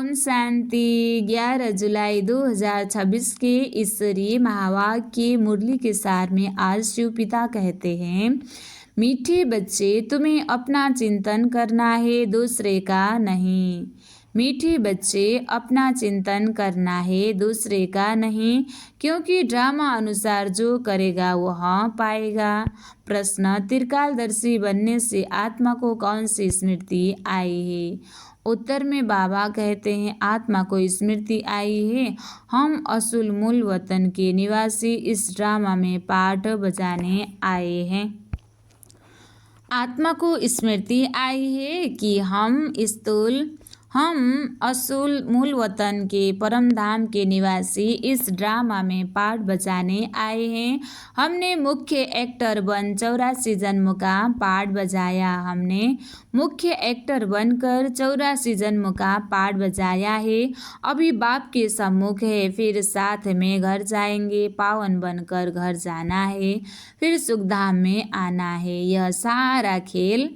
ओम शांति। 11 जुलाई 2026 के ईश्वरीय महावाक्य की मुरली के सार में आज शिव पिता कहते हैं, मीठे बच्चे, तुम्हें अपना चिंतन करना है, दूसरे का नहीं। मीठे बच्चे, अपना चिंतन करना है, दूसरे का नहीं, क्योंकि ड्रामा अनुसार जो करेगा वह पाएगा। प्रश्न, त्रिकालदर्शी बनने से आत्मा को कौन सी स्मृति आई है? उत्तर में बाबा कहते हैं, आत्मा को स्मृति आई है, हम असुल मूल वतन के निवासी इस ड्रामा में पाठ बजाने आए हैं। आत्मा को स्मृति आई है कि हम असूल मूल वतन के परम धाम के निवासी इस ड्रामा में पार्ट बजाने आए हैं। हमने मुख्य एक्टर बन 84 जन्म का पार्ट बजाया। हमने मुख्य एक्टर बनकर 84 जन्म का पार्ट बजाया है। अभी बाप के सम्मुख है, फिर साथ में घर जाएंगे, पावन बनकर घर जाना है, फिर सुखधाम में आना है। यह सारा खेल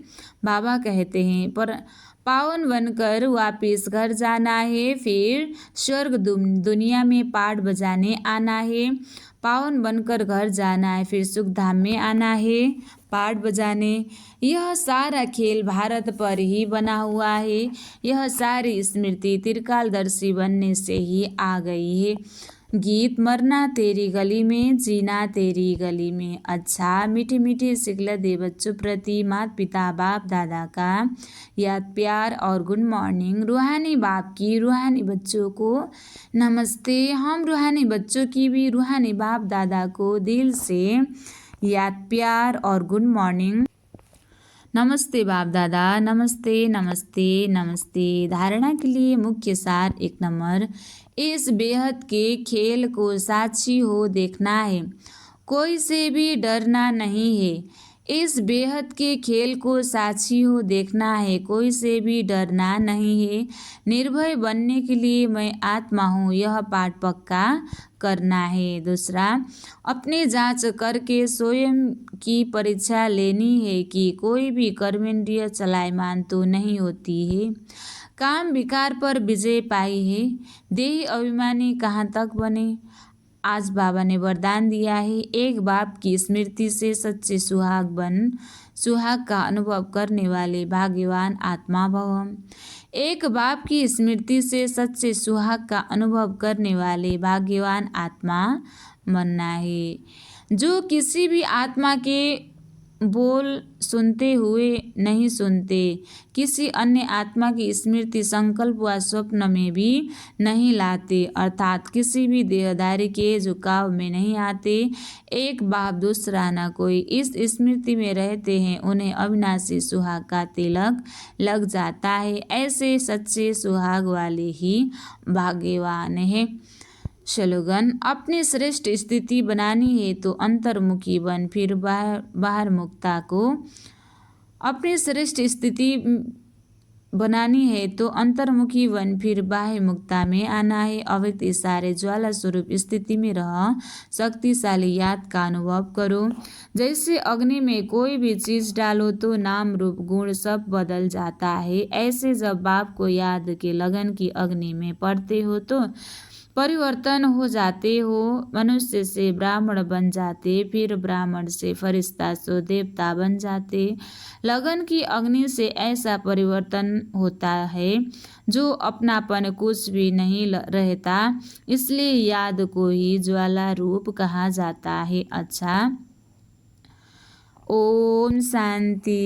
बाबा कहते हैं, पर पावन बनकर वापिस घर जाना है, फिर स्वर्ग दुनिया में पाठ बजाने आना है। पावन बनकर घर जाना है, फिर सुखधाम में आना है पाठ बजाने। यह सारा खेल भारत पर ही बना हुआ है। यह सारी स्मृति त्रिकालदर्शी बनने से ही आ गई है। गीत, मरना तेरी गली में, जीना तेरी गली में। अच्छा, मीठे मीठे सिखला दे बच्चों प्रति माता पिता बाप दादा का याद, प्यार और गुड मॉर्निंग। रूहानी बाप की रूहानी बच्चों को नमस्ते। हम रूहानी बच्चों की भी रूहानी बाप दादा को दिल से याद, प्यार और गुड मॉर्निंग। नमस्ते बाप दादा, नमस्ते नमस्ते नमस्ते। धारणा के लिए मुख्य सार 1 नंबर, इस बेहद के खेल को साक्षी हो देखना है, कोई से भी डरना नहीं है। इस बेहद के खेल को साक्षी हो देखना है, कोई से भी डरना नहीं है। निर्भय बनने के लिए मैं आत्मा हूँ, यह पाठ पक्का करना है। दूसरा, अपनी जांच करके स्वयं की परीक्षा लेनी है कि कोई भी कर्मेंद्रिय चलायमान तो नहीं होती है। काम विकार पर विजय पाई है, देही अभिमानी कहाँ तक बने। आज बाबा ने वरदान दिया है, एक बाप की स्मृति से सच्चे सुहाग का अनुभव करने वाले भाग्यवान आत्मा भव। एक बाप की स्मृति से सच्चे सुहाग का अनुभव करने वाले भाग्यवान आत्मा बनना है। जो किसी भी आत्मा के बोल सुनते हुए नहीं सुनते, किसी अन्य आत्मा की स्मृति संकल्प व स्वप्न में भी नहीं लाते, अर्थात किसी भी देहधारी के झुकाव में नहीं आते। एक बाप दूसरा न कोई इस स्मृति में रहते हैं, उन्हें अविनाशी सुहाग का तिलक लग जाता है। ऐसे सच्चे सुहाग वाले ही भाग्यवान है। स्लोगन, अपनी श्रेष्ठ स्थिति बनानी है तो अंतर्मुखी बन, फिर बाहर मुक्ता को। अपनी श्रेष्ठ स्थिति बनानी है तो अंतर्मुखी बन, फिर बाह्य मुक्ता में आना है। अव्यक्त इशारे ज्वाला स्वरूप स्थिति में रह शक्तिशाली याद का अनुभव करो। जैसे अग्नि में कोई भी चीज डालो तो नाम रूप गुण सब बदल जाता है, ऐसे जब बाप को याद के लगन की अग्नि में पड़ते हो तो परिवर्तन हो जाते हो। मनुष्य से ब्राह्मण बन जाते, फिर ब्राह्मण से फरिश्ता सो देवता बन जाते। लगन की अग्नि से ऐसा परिवर्तन होता है जो अपनापन कुछ भी नहीं रहता, इसलिए याद को ही ज्वाला रूप कहा जाता है। अच्छा, ओम शांति।